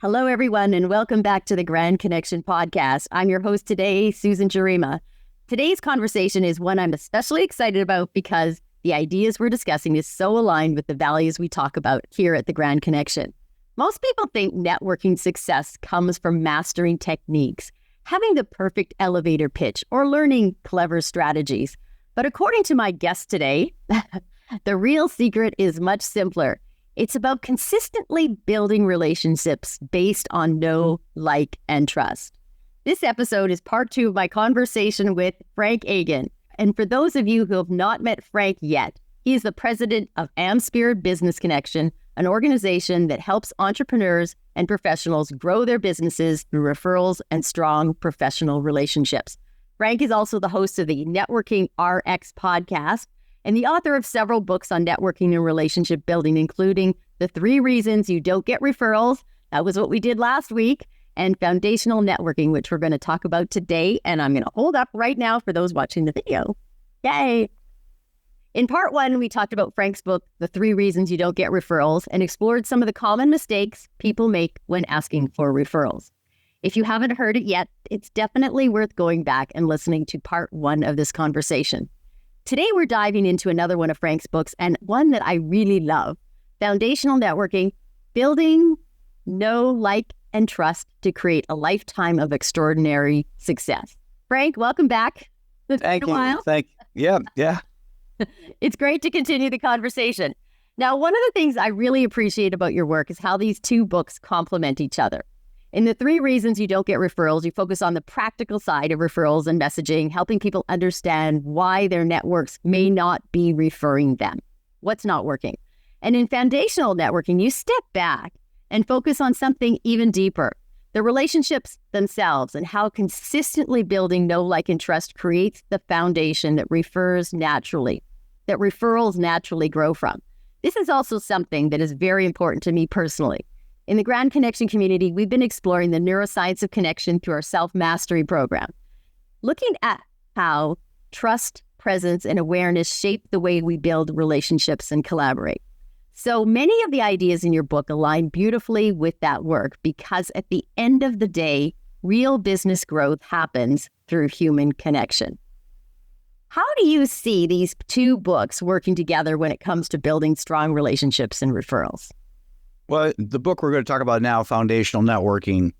Hello, everyone, and welcome back to the Grand Connection podcast. I'm your host today, Susan Jarema. Today's conversation is one I'm especially excited about because the ideas we're discussing is so aligned with the values we talk about here at the Grand Connection. Most people think networking success comes from mastering techniques, having the perfect elevator pitch, or learning clever strategies. But according to my guest today, the real secret is much simpler. It's about consistently building relationships based on know, like, and trust. This episode is part 2 of my conversation with Frank Agin. And for those of you who have not met Frank yet, he is the president of Spirit Business Connection, an organization that helps entrepreneurs and professionals grow their businesses through referrals and strong professional relationships. Frank is also the host of the Networking RX podcast and the author of several books on networking and relationship building, including The 3 Reasons You Don't Get Referrals. That was what we did last week. And Foundational Networking, which we're going to talk about today. And I'm going to hold up right now for those watching the video. Yay! In part 1, we talked about Frank's book, The 3 Reasons You Don't Get Referrals, and explored some of the common mistakes people make when asking for referrals. If you haven't heard it yet, it's definitely worth going back and listening to part 1 of this conversation. Today, we're diving into another one of Frank's books, and one that I really love, Foundational Networking, Building Know, Like, and Trust to Create a Lifetime of Extraordinary Success. Frank, welcome back. Thank you. Yeah. It's great to continue the conversation. Now, one of the things I really appreciate about your work is how these 2 books complement each other. In The 3 Reasons You Don't Get Referrals, you focus on the practical side of referrals and messaging, helping people understand why their networks may not be referring them, what's not working. And in Foundational Networking, you step back and focus on something even deeper, the relationships themselves and how consistently building know, like, and trust creates the foundation that referrals naturally grow from. This is also something that is very important to me personally. In the Grand Connection community, we've been exploring the neuroscience of connection through our self-mastery program, looking at how trust, presence, and awareness shape the way we build relationships and collaborate. So many of the ideas in your book align beautifully with that work because at the end of the day, real business growth happens through human connection. How do you see these 2 books working together when it comes to building strong relationships and referrals? Well, the book we're going to talk about now, Foundational Networking,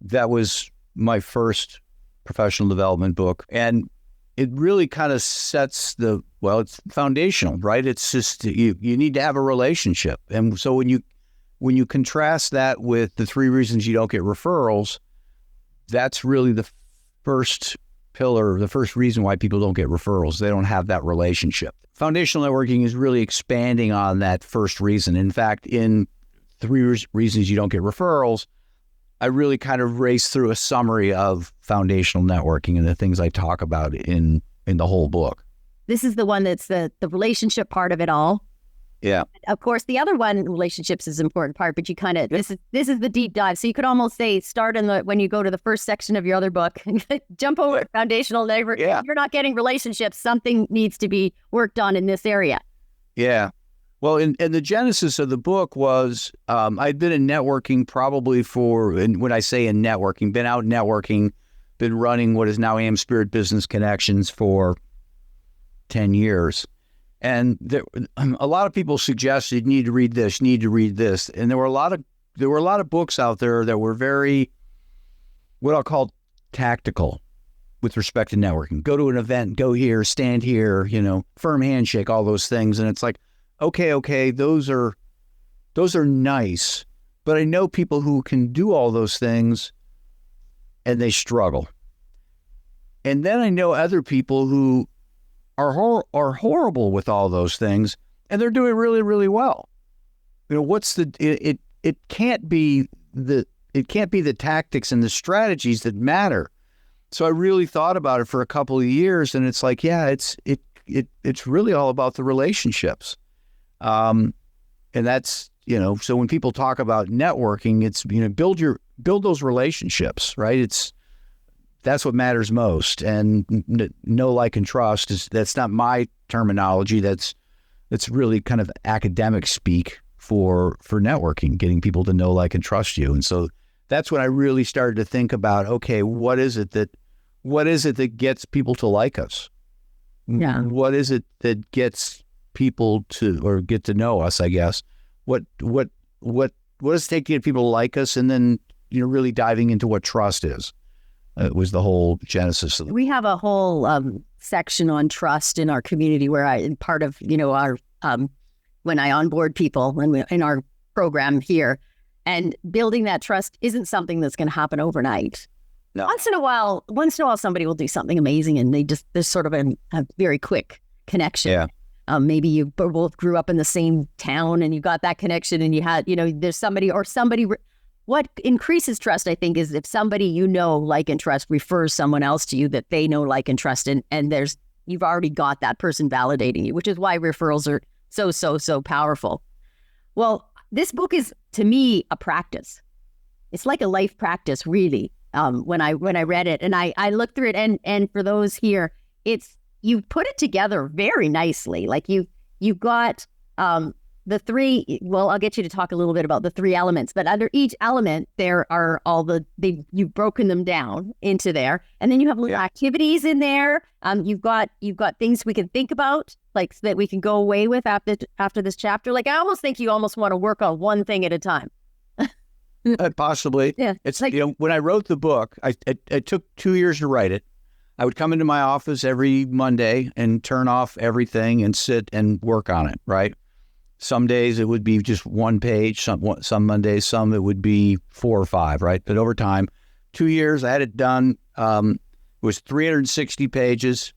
that was my first professional development book. And it really kind of sets it's foundational, right? It's just, you need to have a relationship. And so when you contrast that with The 3 Reasons You Don't Get Referrals, that's really the first pillar, the first reason why people don't get referrals. They don't have that relationship. Foundational networking is really expanding on that first reason. In fact, in 3 Reasons You Don't Get Referrals, I really kind of race through a summary of foundational networking and the things I talk about in the whole book. This is the one that's the relationship part of it all. Yeah. Of course, the other one, relationships, is an important part, but you kind of, this is the deep dive. So you could almost say, start when you go to the first section of your other book, jump over foundational network. Yeah. You're not getting relationships. Something needs to be worked on in this area. Yeah. Well, and the genesis of the book was, I'd been in networking probably and when I say in networking, been out networking, been running what is now Spirit Business Connections for 10 years. And a lot of people suggested, you need to read this, and there were a lot of books out there that were very, what I'll call, tactical with respect to networking. Go to an event, go here, stand here, firm handshake, all those things, and it's like, okay, those are nice, but I know people who can do all those things, and they struggle. And then I know other people who are horrible with all those things, and they're doing really, really well. It can't be the tactics and the strategies that matter. So I really thought about it for a couple of years, and it's like, yeah, it's really all about the relationships. And that's, so when people talk about networking, it's, build those relationships, right? That's what matters most. And know, like, and trust that's not my terminology. That's really kind of academic speak. for networking, getting people to know, like, and trust you. And so that's when I really started to think about, okay, what is it that gets people to like us? Yeah. What is it that gets people to, or get to know us, I guess? What does it take to get people to like us? And then, really diving into what trust is. Was the whole genesis of it. We have a whole section on trust in our community where part of, our, when I onboard people in our program here, and building that trust isn't something that's going to happen overnight. No. Once in a while, somebody will do something amazing and there's sort of a very quick connection. Yeah. Maybe you both grew up in the same town and you got that connection and you had, there's somebody. What increases trust, I think, is if somebody like and trust refers someone else to you that they know, like, and trust, and you've already got that person validating you, which is why referrals are so powerful. Well, this book is, to me, a practice. It's like a life practice, really. When I read it and I looked through it, and for those here, you put it together very nicely. Like you've got the three. Well, I'll get you to talk a little bit about the three elements, but under each element there are you've broken them down into there, and then you have little activities in there. You've got things we can think about, like, so that we can go away with after this chapter. Like, I almost think you almost want to work on one thing at a time. Possibly. Yeah. It's like, when I wrote the book, it took 2 years to write it. I would come into my office every Monday and turn off everything and sit and work on it, right? Some days it would be just one page, some Mondays, some it would be 4 or 5, right? But over time, 2 years, I had it done. It was 360 pages.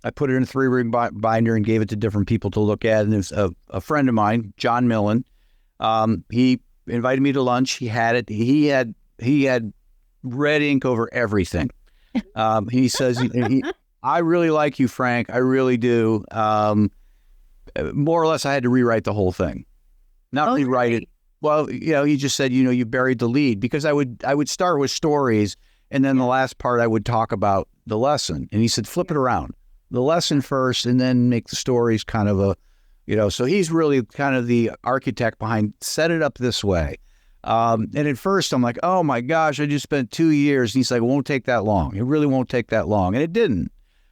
I put it in a 3-ring binder and gave it to different people to look at. And there's a friend of mine, John Millen. He invited me to lunch. He had it. He had red ink over everything. He says, I really like you, Frank. I really do. More or less, I had to rewrite the whole thing. Not rewrite it. Well, he just said, you buried the lead, because I would start with stories, and then the last part I would talk about the lesson. And he said, flip it around. The lesson first, and then make the stories kind of so he's really kind of the architect behind, set it up this way. And at first I'm like, oh my gosh, I just spent 2 years. And he's like, it won't take that long. It really won't take that long. And it didn't.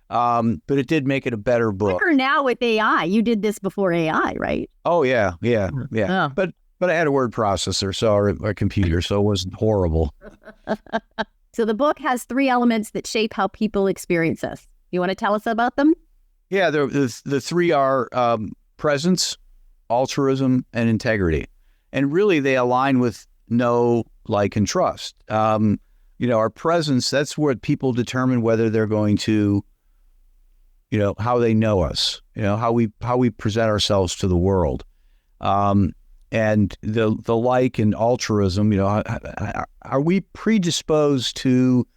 But it did make it a better book. Quicker now with AI. You did this before AI, right? Oh yeah. Oh. But I had a word processor, or a computer, so it wasn't horrible. So the book has 3 elements that shape how people experience us. You want to tell us about them? Yeah, the 3 are presence, altruism, and integrity. And really, they align with know, like, and trust. Our presence, that's where people determine whether they're going to, how they know us, how we present ourselves to the world. And the like and altruism, are we predisposed to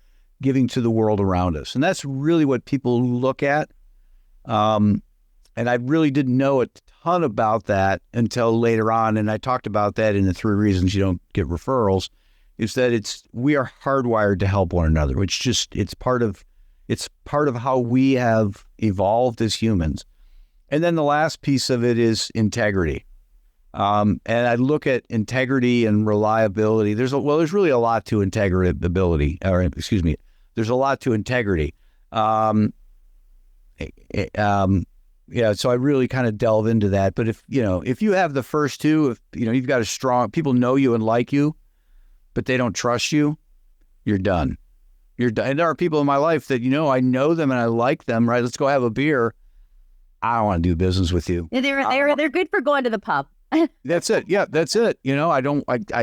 giving to the world around us? And that's really what people look at. And I really didn't know a ton about that until later on. And I talked about that in the 3 reasons you don't get referrals, is that we are hardwired to help one another. It's part of how we have evolved as humans. And then the last piece of it is integrity. And I look at integrity and reliability. There's really a lot to integrity, there's a lot to integrity. So I really kind of delve into that. But if you have the first 2, if you've got a strong, people know you and like you, but they don't trust you, you're done. You're done. And there are people in my life that, I know them and I like them, right? Let's go have a beer. I don't want to do business with you. They're good for going to the pub. That's it. Yeah, that's it. I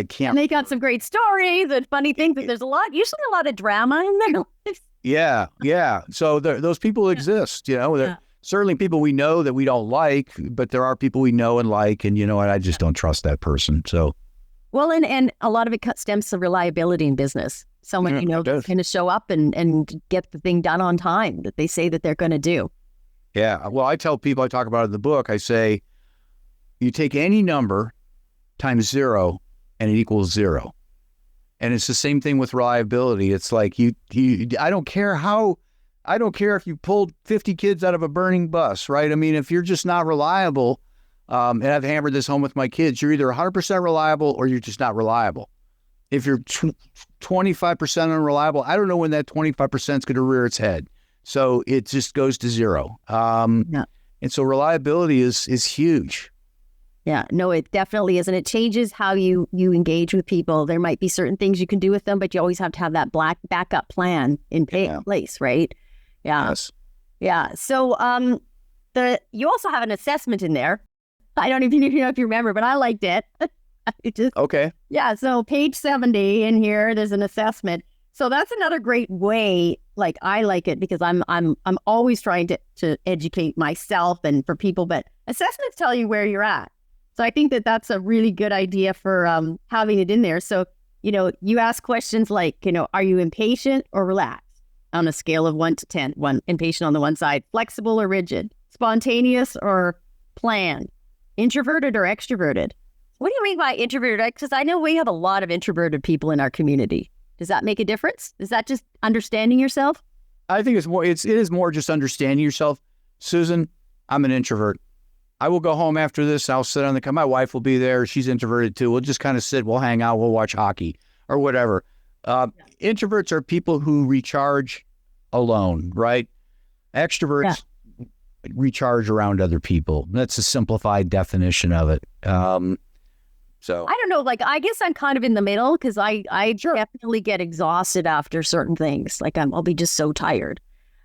can't. And they got some great stories and funny things. There's usually a lot of drama in their lives. Yeah. So those people exist, They're certainly people we know that we don't like, but there are people we know and like, and I just don't trust that person. So. Well, and a lot of it stems from reliability in business. Someone, can kind of show up and get the thing done on time that they say that they're going to do. Yeah. Well, I tell people, I talk about it in the book, I say, you take any number times 0 and it equals 0. And it's the same thing with reliability. It's like I don't care if you pulled 50 kids out of a burning bus, right? I mean, if you're just not reliable, And I've hammered this home with my kids. You're either 100% reliable or you're just not reliable. If you're 25% unreliable, I don't know when that 25% is going to rear its head. So it just goes to zero. Yeah. And so reliability is huge. Yeah, no, it definitely is. And it changes how you engage with people. There might be certain things you can do with them, but you always have to have that backup plan in place, right? Yeah. Yes. Yeah. So you also have an assessment in there. I don't even know if you remember, but I liked it. Okay. Yeah. So page 70 in here, there's an assessment. So that's another great way. Like, I like it because I'm always trying to educate myself and for people, but assessments tell you where you're at. So I think that's a really good idea for having it in there. So, you ask questions like, are you impatient or relaxed on a scale of 1 to 10? 1, impatient on the one side, flexible or rigid, spontaneous or planned, introverted or extroverted. What do you mean by introverted? Because I know we have a lot of introverted people in our community. Does that make a difference? Is that just understanding yourself? I think it is more just understanding yourself. Susan, I'm an introvert. I will go home after this. I'll sit on the couch. My wife will be there. She's introverted too. We'll just kind of sit. We'll hang out. We'll watch hockey or whatever. Introverts are people who recharge alone, right? Extroverts recharge around other people. That's a simplified definition of it. So I don't know. Like, I guess I'm kind of in the middle because I definitely get exhausted after certain things. Like, I'll be just so tired.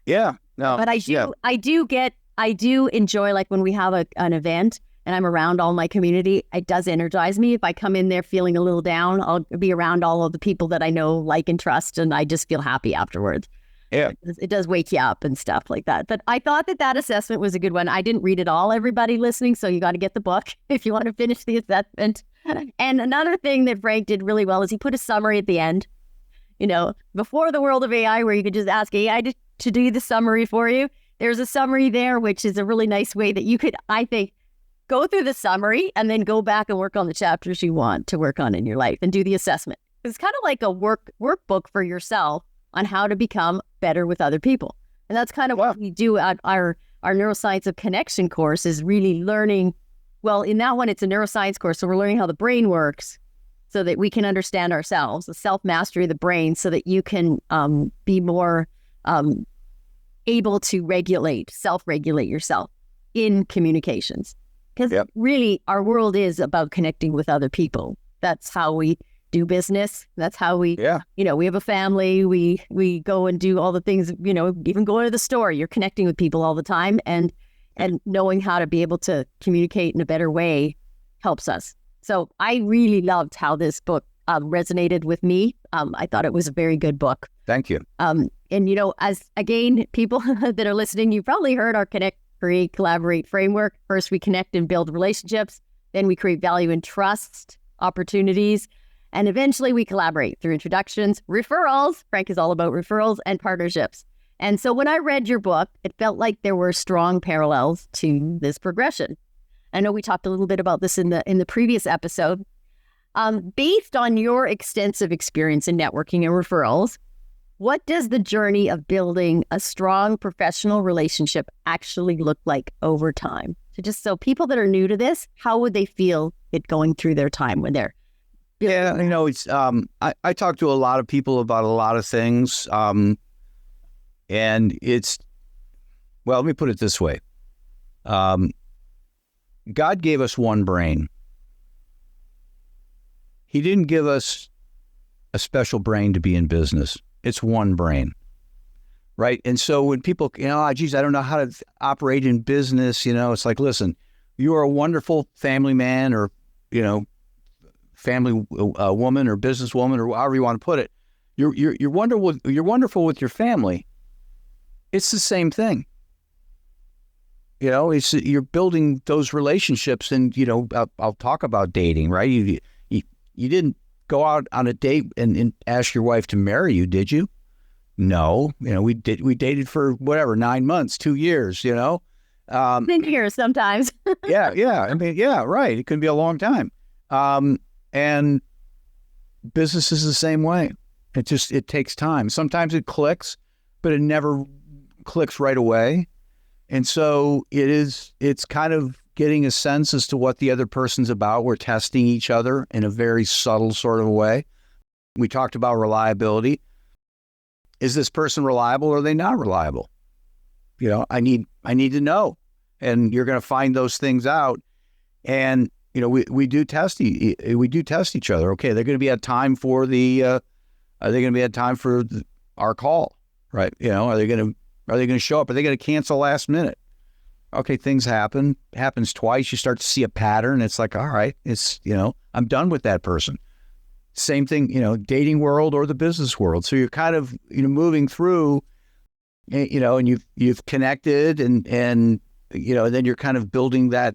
Yeah. No. But I do enjoy, like, when we have an event and I'm around all my community, it does energize me. If I come in there feeling a little down, I'll be around all of the people that I know, like, and trust, and I just feel happy afterwards. Yeah. It does wake you up and stuff like that. But I thought that assessment was a good one. I didn't read it all, everybody listening, so you got to get the book if you want to finish the assessment. And another thing that Frank did really well is he put a summary at the end. Before the world of AI, where you could just ask AI to do the summary for you. There's a summary there, which is a really nice way that you could, I think, go through the summary and then go back and work on the chapters you want to work on in your life and do the assessment. It's kind of like a workbook for yourself on how to become better with other people. And that's kind of what we do at our Neuroscience of Connection course, is really learning. Well, in that one, it's a neuroscience course. So we're learning how the brain works so that we can understand ourselves, the self-mastery of the brain, so that you can be more able to self-regulate yourself in communications. Because really, our world is about connecting with other people. That's how we do business. That's how we, we have a family. We go and do all the things, even going to the store. You're connecting with people all the time. And knowing how to be able to communicate in a better way helps us. So I really loved how this book resonated with me. I thought it was a very good book. Thank you. And, as again, people that are listening, you've probably heard our Connect, Create, Collaborate framework. First, we connect and build relationships. Then we create value and trust opportunities. And eventually we collaborate through introductions, referrals. Frank is all about referrals and partnerships. And so when I read your book, it felt like there were strong parallels to this progression. I know we talked a little bit about this in the previous episode. Based on your extensive experience in networking and referrals, what does the journey of building a strong professional relationship actually look like over time? So people that are new to this, how would they feel it going through their time when they're building? Yeah, it's I talk to a lot of people about a lot of things. And it's, well, let me put it this way. God gave us one brain. He didn't give us a special brain to be in business. It's one brain, right? And so when people, geez, I don't know how to operate in business, it's like, listen, you are a wonderful family man or, family woman or businesswoman or however you want to put it. You're wonderful with your family. It's the same thing. You're building those relationships, and I'll talk about dating, right? You didn't go out on a date and ask your wife to marry you, did you? No. We dated for 9 months, 2 years. 10 years sometimes. yeah. I mean, yeah, right. It can be a long time. And business is the same way. It takes time. Sometimes it clicks, but it never clicks right away. And so it's kind of getting a sense as to what the other person's about. We're testing each other in a very subtle sort of a way. We talked about reliability. Is this person reliable or are they not reliable? I need to know. And you're going to find those things out. And, we do test each other. Okay, they're going to be at time for our call, right? Are they going to show up? Are they going to cancel last minute? Okay, things happens twice. You start to see a pattern. It's like, all right, I'm done with that person. Same thing, dating world or the business world. So you're kind of, moving through, and you've connected and then you're kind of building that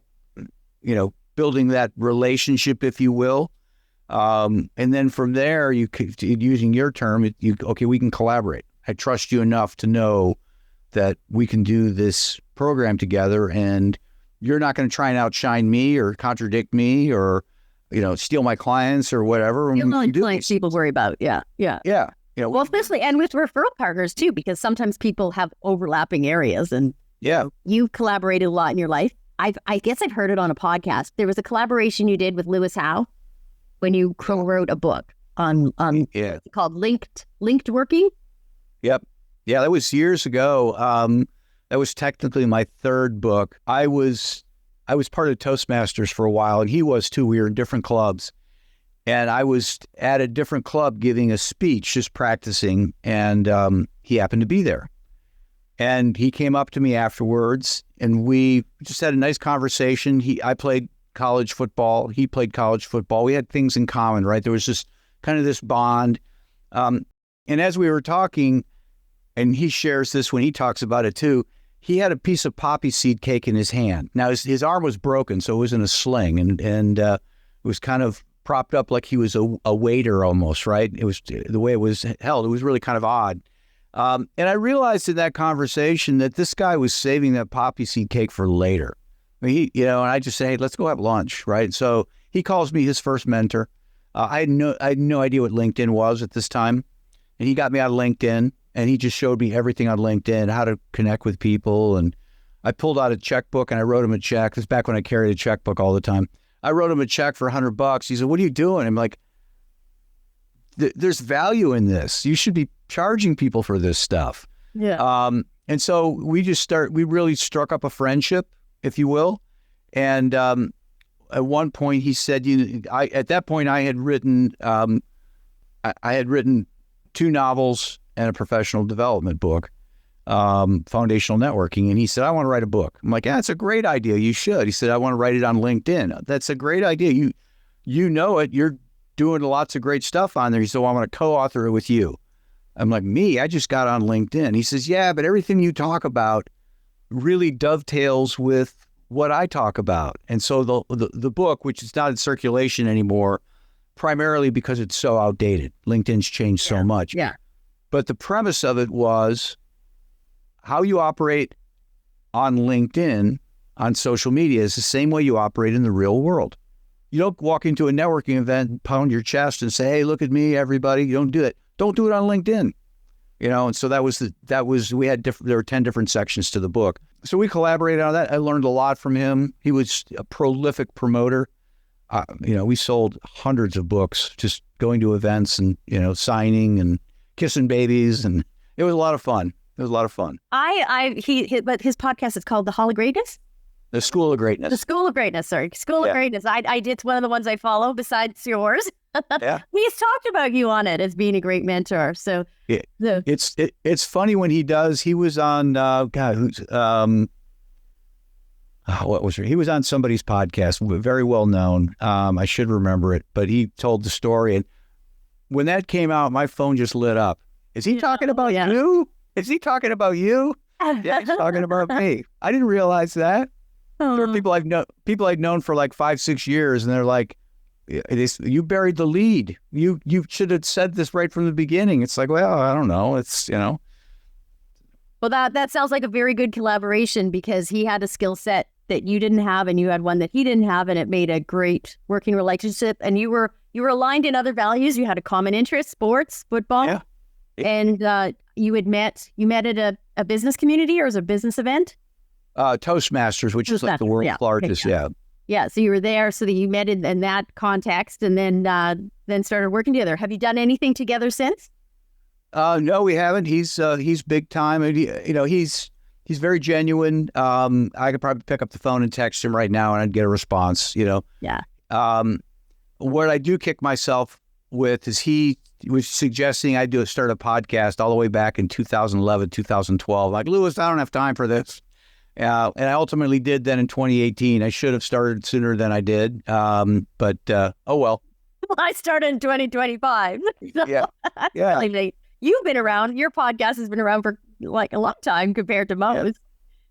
relationship, if you will. And then from there, using your term, we can collaborate. I trust you enough to know that we can do this program together, and you're not going to try and outshine me or contradict me or, steal my clients or whatever. You're not clients people worry about. Yeah. Well, especially, and with referral partners too, because sometimes people have overlapping areas, and you collaborated a lot in your life. I guess I've heard it on a podcast. There was a collaboration you did with Lewis Howe when you co-wrote a book on called Linked Working. Yep. Yeah, that was years ago. That was technically my third book. I was part of Toastmasters for a while, and he was too. We were in different clubs. And I was at a different club giving a speech, just practicing, and he happened to be there. And he came up to me afterwards, and we just had a nice conversation. I played college football. He played college football. We had things in common, right? There was just kind of this bond. And as we were talking, and he shares this when he talks about it too, he had a piece of poppy seed cake in his hand. Now, his arm was broken, so it was in a sling, and it was kind of propped up like he was a waiter almost, right? It was the way it was held. It was really kind of odd. And I realized in that conversation that this guy was saving that poppy seed cake for later. I mean, and I just say, hey, let's go have lunch, right? So he calls me his first mentor. I had no idea what LinkedIn was at this time. And he got me out of LinkedIn, and he just showed me everything on LinkedIn, how to connect with people. And I pulled out a checkbook and I wrote him a check. This is back when I carried a checkbook all the time. I wrote him a check for $100. He said, what are you doing? I'm like, there's value in this. You should be charging people for this stuff. Yeah. And so we really struck up a friendship, if you will. And at one point he said, at that point I had written 2 novels and a professional development book, foundational networking. And he said, I want to write a book. I'm like, yeah, it's a great idea. You should. He said, I want to write it on LinkedIn. That's a great idea. You know it. You're doing lots of great stuff on there. He said, well, I want to co-author it with you. I'm like, me? I just got on LinkedIn. He says, yeah, but everything you talk about really dovetails with what I talk about. And so the book, which is not in circulation anymore, primarily because it's so outdated. LinkedIn's changed so much. Yeah. But the premise of it was how you operate on LinkedIn, on social media, is the same way you operate in the real world. You don't walk into a networking event and pound your chest and say, hey, look at me, everybody. You don't do it. Don't do it on LinkedIn. And so there were 10 different sections to the book. So we collaborated on that. I learned a lot from him. He was a prolific promoter. We sold hundreds of books, just going to events and, signing and kissing babies. And it was a lot of fun. But his podcast is called The Hall of Greatness? The School of Greatness. The School of Greatness, sorry. School of Greatness. It's one of the ones I follow besides yours. Yeah. He's talked about you on it as being a great mentor. So it's funny when he does. He was on he was on somebody's podcast, very well known. I should remember it, but he told the story, and when that came out, my phone just lit up. Is he talking about you? Is he talking about you? Yeah, he's talking about me. I didn't realize that. There are people I've known for like 5-6 years, and they're like, you buried the lead. You should have said this right from the beginning. It's like, well, I don't know. It's, Well, that sounds like a very good collaboration, because he had a skill set that you didn't have, and you had one that he didn't have, and it made a great working relationship. And you were aligned in other values. You had a common interest: sports, football. Yeah. And you met at a business community, or as a business event? Toastmasters, which is like the world's largest. Okay, yeah. So you were there, so that you met in that context, and then started working together. Have you done anything together since? No, we haven't. He's big time. And he's very genuine. I could probably pick up the phone and text him right now, and I'd get a response. Yeah. What I do kick myself with is he was suggesting I start a podcast all the way back in 2011, 2012. Like, Louis, I don't have time for this. And I ultimately did then in 2018. I should have started sooner than I did. But oh well. Well, I started in 2025. So yeah. Really late. You've been around. Your podcast has been around for like a long time compared to most.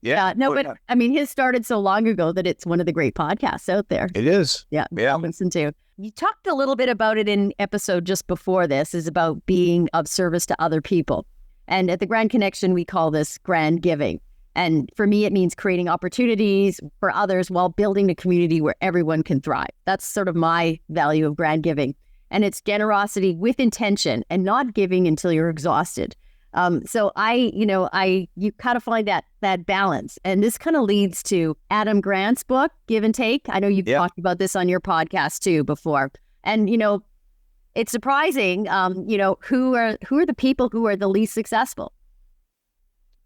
Yeah. No, but I mean, his started so long ago that it's one of the great podcasts out there. It is. Yeah. I'll listen to. You talked a little bit about it in episode just before this, is about being of service to other people. And at the Grand Connection, we call this grand giving. And for me, it means creating opportunities for others while building a community where everyone can thrive. That's sort of my value of grand giving. And it's generosity with intention and not giving until you're exhausted. So you kind of find that balance. And this kind of leads to Adam Grant's book, Give and Take. I know you've talked about this on your podcast too before. And, it's surprising, who are the people who are the least successful?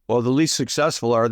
Well, the least successful are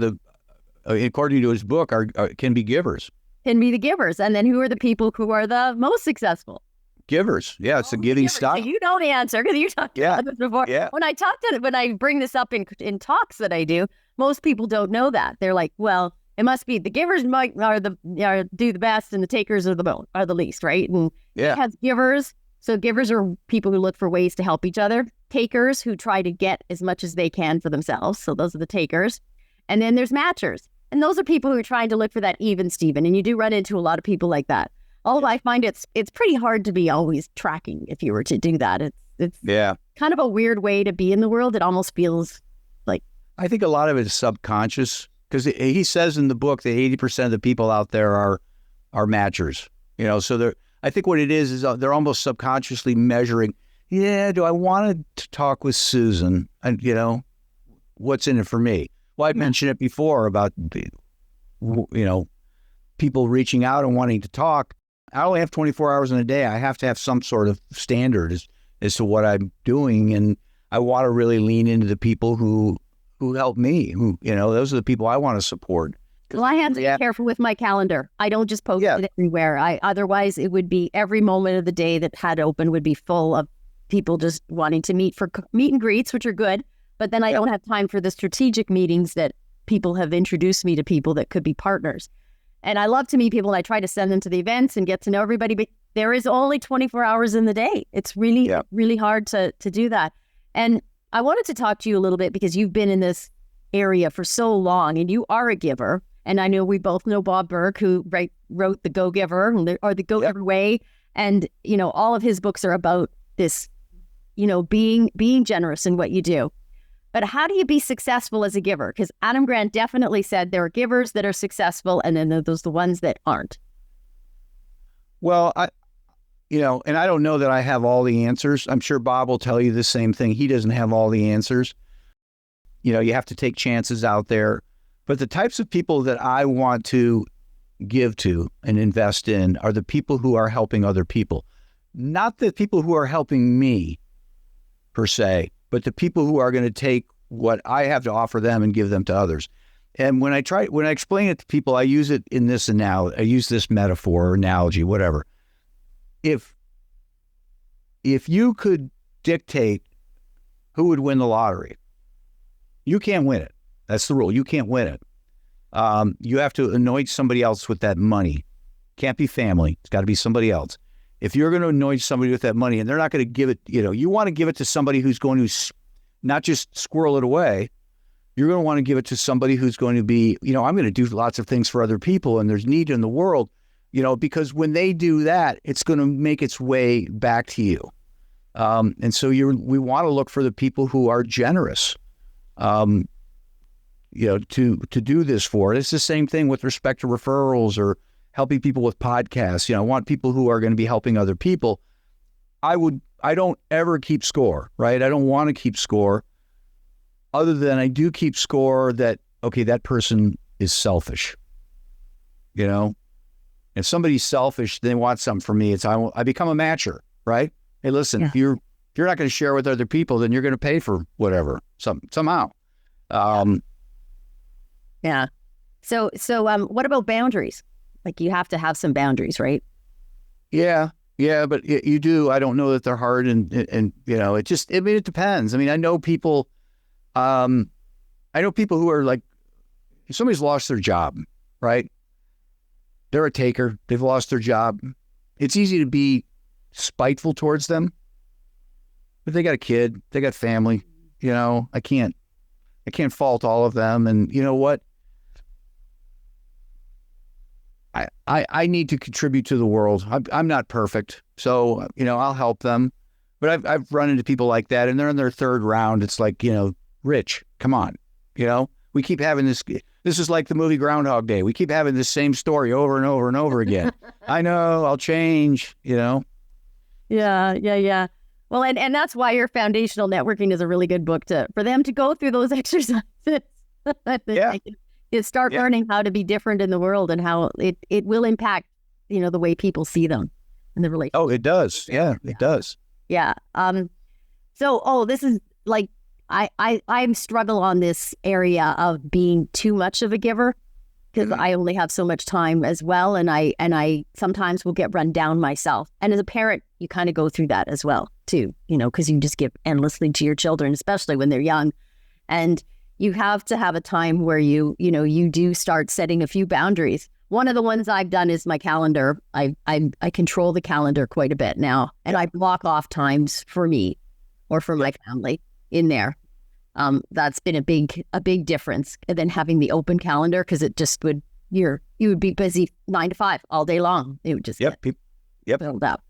according to his book, can be givers. Can be the givers. And then who are the people who are the most successful? Givers. Yeah, it's a giving style. So you know the answer because you talked about this before. Yeah. When I bring this up in talks that I do, most people don't know that. They're like, well, it must be the givers do the best and the takers are the least, right? And it has givers. So givers are people who look for ways to help each other. Takers who try to get as much as they can for themselves. So those are the takers. And then there's matchers. And those are people who are trying to look for that even Steven. And you do run into a lot of people like that. Although I find it's pretty hard to be always tracking if you were to do that. It's kind of a weird way to be in the world. It almost feels like... I think a lot of it is subconscious, because he says in the book that 80% of the people out there are matchers. So I think what it is they're almost subconsciously measuring, do I want to talk with Susan? And, what's in it for me? Well, I mentioned it before about, people reaching out and wanting to talk. I only have 24 hours in a day. I have to have some sort of standard as to what I'm doing. And I want to really lean into the people who help me, those are the people I want to support. Well, I have to be careful with my calendar. I don't just post it everywhere. Otherwise it would be every moment of the day that had open would be full of people just wanting to meet for meet and greets, which are good. But then I don't have time for the strategic meetings that people have introduced me to people that could be partners. And I love to meet people, and I try to send them to the events and get to know everybody. But there is only 24 hours in the day. It's really, really hard to do that. And I wanted to talk to you a little bit because you've been in this area for so long, and you are a giver. And I know we both know Bob Burke, who wrote The Go-Giver or The Go-Giver Way. And, all of his books are about this, being generous in what you do. But how do you be successful as a giver? Because Adam Grant definitely said there are givers that are successful, and then there's the ones that aren't. Well, and I don't know that I have all the answers. I'm sure Bob will tell you the same thing. He doesn't have all the answers. You have to take chances out there. But the types of people that I want to give to and invest in are the people who are helping other people. Not the people who are helping me, per se, but the people who are going to take what I have to offer them and give them to others. And when I explain it to people, I use it in this I use this metaphor or analogy, whatever. If you could dictate who would win the lottery, you can't win it. That's the rule. You can't win it. You have to anoint somebody else with that money. Can't be family. It's got to be somebody else. If you're going to anoint somebody with that money and they're not going to give it, you want to give it to somebody who's going to not just squirrel it away. You're going to want to give it to somebody who's going to be, I'm going to do lots of things for other people and there's need in the world, because when they do that, it's going to make its way back to you. And so we want to look for the people who are generous, to do this for. It's the same thing with respect to referrals or helping people with podcasts. I want people who are going to be helping other people. I don't ever keep score, right? I don't want to keep score, other than I do keep score that, okay, that person is selfish. You know, if somebody's selfish, they want something from me. I become a matcher, right? Hey, listen, if you're not going to share with other people, then you're going to pay for whatever somehow. Yeah. So what about boundaries? Like you have to have some boundaries, right? Yeah, but you do. I don't know that they're hard, and it depends. I mean, I know people who are like, if somebody's lost their job, right? They're a taker. They've lost their job. It's easy to be spiteful towards them, but they got a kid, they got family. You know, I can't fault all of them. And you know what? I need to contribute to the world. I'm not perfect, so I'll help them. But I've run into people like that, and they're in their third round. It's like, Rich, come on, we keep having this. This is like the movie Groundhog Day. We keep having this same story over and over and over again. I know, I'll change. Yeah. Well, and that's why your foundational networking is a really good book for them to go through those exercises. Start learning how to be different in the world and how it will impact, the way people see them and the relationship. Oh, it does. Yeah, it does. Yeah. This is like, I struggle on this area of being too much of a giver because I only have so much time as well. And I sometimes will get run down myself. And as a parent, you kind of go through that as well too, because you just give endlessly to your children, especially when they're young. And you have to have a time where you do start setting a few boundaries. One of the ones I've done is my calendar. I control the calendar quite a bit now, and I block off times for me or for my family in there. That's been a big difference than having the open calendar, because it just you would be busy 9 to 5 all day long. It would just get filled up.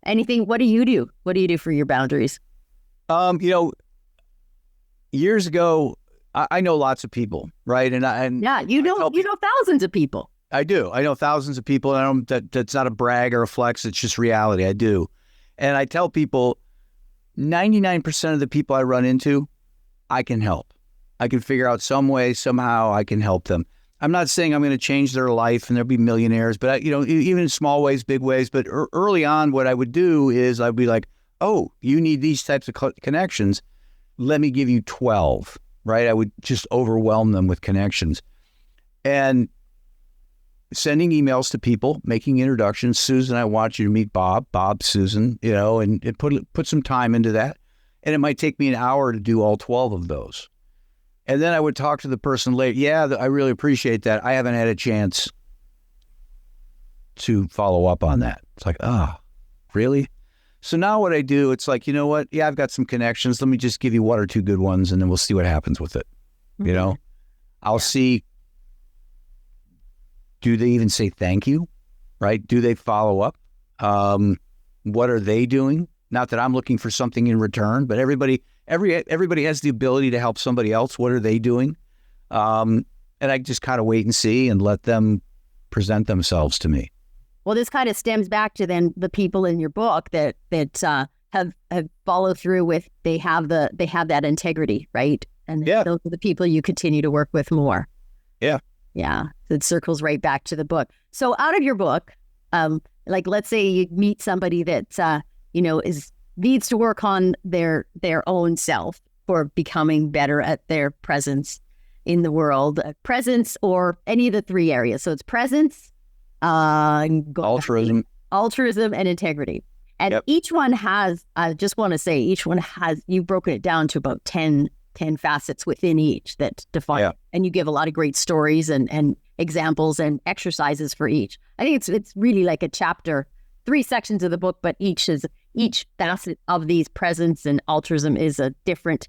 What do you do? What do you do for your boundaries? Years ago, I know lots of people, right? And you know thousands of people. I do. I know thousands of people, and that's not a brag or a flex. It's just reality. I do. And I tell people 99% of the people I run into, I can help. I can figure out some way, somehow I can help them. I'm not saying I'm going to change their life and they'll be millionaires, but even in small ways, big ways. But early on, what I would do is I'd be like, oh, you need these types of connections. Let me give you 12, right? I would just overwhelm them with connections. And sending emails to people, making introductions. Susan, I want you to meet Bob, Susan, and put some time into that. And it might take me an hour to do all 12 of those. And then I would talk to the person later. Yeah, I really appreciate that. I haven't had a chance to follow up on that. It's like, really? So now what I do, it's like, you know what? Yeah, I've got some connections. Let me just give you 1 or 2 good ones, and then we'll see what happens with it. Mm-hmm. I'll see. Do they even say thank you? Right? Do they follow up? What are they doing? Not that I'm looking for something in return, but everybody has the ability to help somebody else. What are they doing? And I just kind of wait and see and let them present themselves to me. Well, this kind of stems back to then the people in your book that have followed through with. They have that integrity, right? And those are the people you continue to work with more. Yeah. Yeah. It circles right back to the book. So out of your book, like let's say you meet somebody that needs to work on their own self for becoming better at their presence in the world, presence or any of the 3 areas. So it's presence, altruism, and integrity. And each one has, I just want to say, you've broken it down to about 10 facets within each that define it. And you give a lot of great stories and examples and exercises for each. I think it's really like a chapter, 3 sections of the book, but each facet of these presence and altruism is a different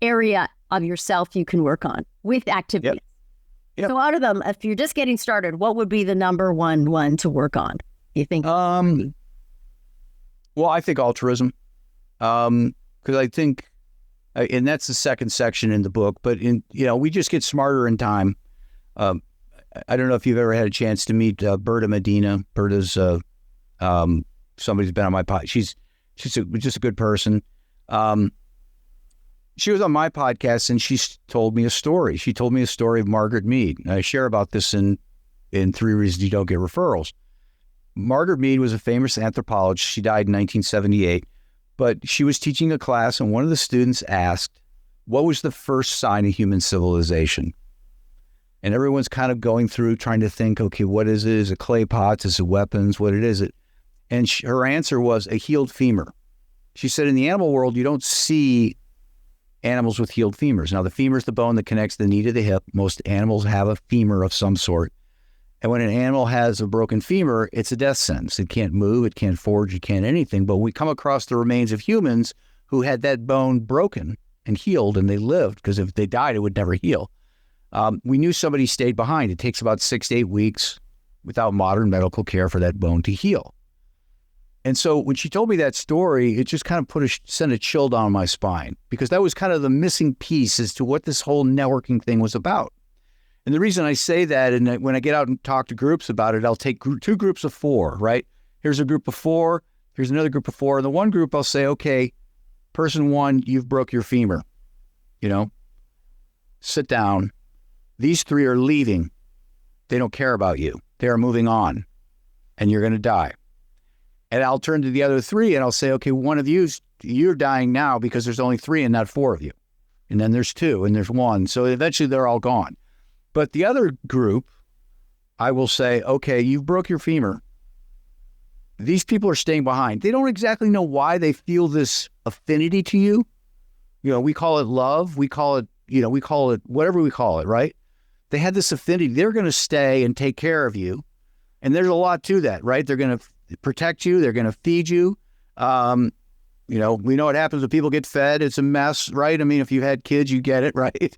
area of yourself you can work on with activities. Yep. So out of them, if you're just getting started, what would be the number one to work on, you think? Well, I think altruism, because I think, and that's the second section in the book, but we just get smarter in time. I don't know if you've ever had a chance to meet Berta Medina. Berta's somebody's been on my pod. She's just a good person. she was on my podcast and she told me a story. She told me a story of Margaret Mead. And I share about this in 3 Reasons You Don't Get Referrals. Margaret Mead was a famous anthropologist. She died in 1978, but she was teaching a class and one of the students asked, what was the first sign of human civilization? And everyone's kind of going through trying to think, okay, what is it? Is it clay pots? Is it weapons? What it is? And her answer was a healed femur. She said in the animal world, you don't see animals with healed femurs. Now, the femur is the bone that connects the knee to the hip. Most animals have a femur of some sort. And when an animal has a broken femur, it's a death sentence. It can't move, it can't forage, it can't anything. But we come across the remains of humans who had that bone broken and healed, and they lived, because if they died, it would never heal. We knew somebody stayed behind. It takes about 6 to 8 weeks without modern medical care for that bone to heal. And so when she told me that story, it just kind of sent a chill down my spine, because that was kind of the missing piece as to what this whole networking thing was about. And the reason I say that, and when I get out and talk to groups about it, I'll take 2 groups of 4, right? Here's a group of 4, here's another group of 4. And the one group I'll say, okay, person 1, you've broke your femur, sit down. These 3 are leaving. They don't care about you. They are moving on, and you're going to die. And I'll turn to the other 3 and I'll say, okay, one of you're dying now because there's only 3 and not 4 of you. And then there's 2 and there's 1. So eventually they're all gone. But the other group, I will say, okay, you broke your femur. These people are staying behind. They don't exactly know why they feel this affinity to you. We call it love. We call it whatever we call it, right? They had this affinity. They're going to stay and take care of you. And there's a lot to that, right? They're going to protect you. They're going to feed you. We know what happens when people get fed. It's a mess, right? I mean, if you had kids, you get it, right?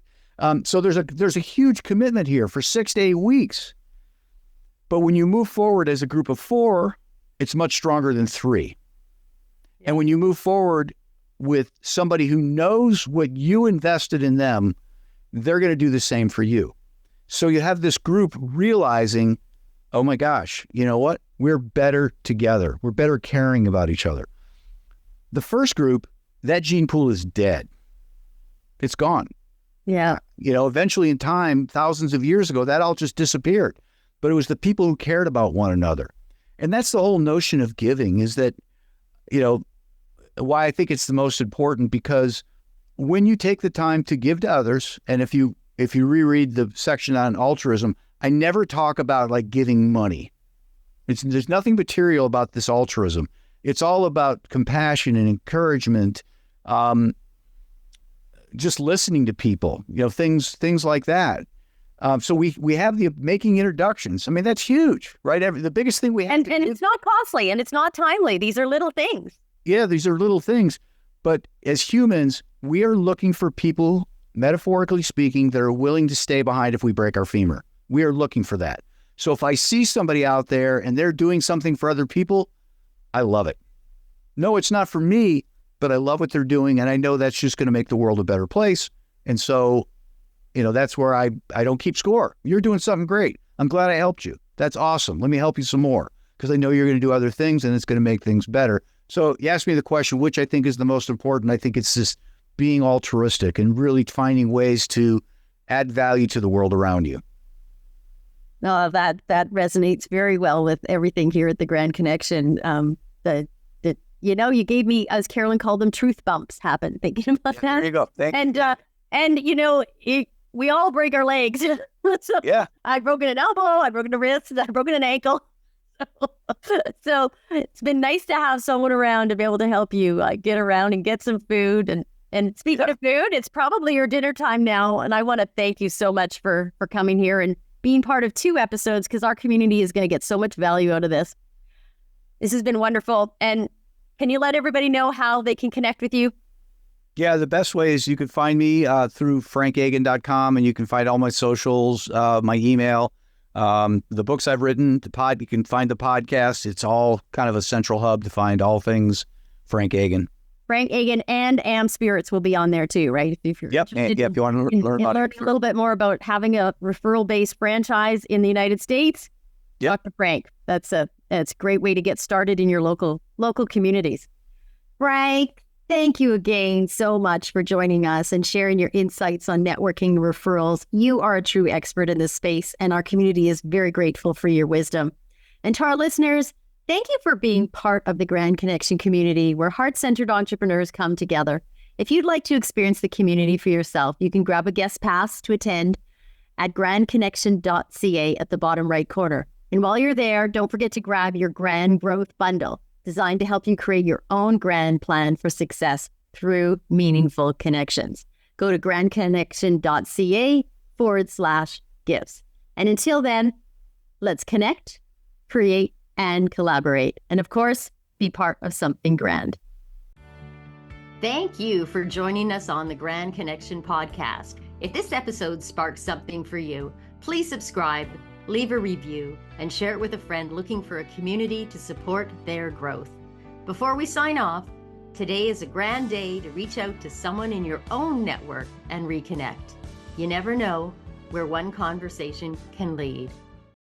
So there's a huge commitment here for 6 to 8 weeks. But when you move forward as a group of 4, it's much stronger than 3. Yeah. And when you move forward with somebody who knows what you invested in them, they're going to do the same for you. So you have this group realizing, oh my gosh, you know what? We're better together. We're better caring about each other. The first group, that gene pool is dead. It's gone. Yeah. Eventually in time, thousands of years ago, that all just disappeared. But it was the people who cared about one another. And that's the whole notion of giving, is that, why I think it's the most important, because when you take the time to give to others, and if you reread the section on altruism, I never talk about like giving money. There's nothing material about this altruism. It's all about compassion and encouragement, just listening to people, things like that. So we have the making introductions. I mean, that's huge, right? The biggest thing we have and it's not costly and it's not timely. These are little things. Yeah, these are little things. But as humans, we are looking for people, metaphorically speaking, that are willing to stay behind if we break our femur. We are looking for that. So if I see somebody out there and they're doing something for other people, I love it. No, it's not for me, but I love what they're doing. And I know that's just going to make the world a better place. And so, that's where I don't keep score. You're doing something great. I'm glad I helped you. That's awesome. Let me help you some more, because I know you're going to do other things and it's going to make things better. So you asked me the question, which I think is the most important. I think it's just being altruistic and really finding ways to add value to the world around you. No, that resonates very well with everything here at the Grand Connection. You gave me, as Carolyn called them, truth bumps happen. Thinking about that. There you go. Thank you. We all break our legs. So yeah. I've broken an elbow, I've broken a wrist, I've broken an ankle. So it's been nice to have someone around to be able to help you get around and get some food. And speaking of food, it's probably your dinner time now. And I want to thank you so much for coming here and being part of 2 episodes, because our community is going to get so much value out of this. This has been wonderful. And can you let everybody know how they can connect with you? Yeah, the best way is you can find me through frankagin.com, and you can find all my socials, my email, the books I've written, you can find the podcast. It's all kind of a central hub to find all things Frank Agin. Frank Agin and Am Spirits will be on there too, right? If you're Yep, if you want to learn about a little bit more about having a referral-based franchise in the United States, yep. Dr. Frank. That's a great way to get started in your local communities. Frank, Thank you again so much for joining us and sharing your insights on networking and referrals. You are a true expert in this space, and our community is very grateful for your wisdom. And to our listeners, thank you for being part of the Grand Connection community, where heart-centered entrepreneurs come together. If you'd like to experience the community for yourself, you can grab a guest pass to attend at grandconnection.ca at the bottom right corner. And while you're there, don't forget to grab your Grand Growth Bundle, designed to help you create your own grand plan for success through meaningful connections. Go to grandconnection.ca/gifts. And until then, let's connect, create, and collaborate. And of course, be part of something grand. Thank you for joining us on the Grand Connection podcast. If this episode sparked something for you, please subscribe, leave a review, and share it with a friend looking for a community to support their growth. Before we sign off, today is a grand day to reach out to someone in your own network and reconnect. You never know where one conversation can lead.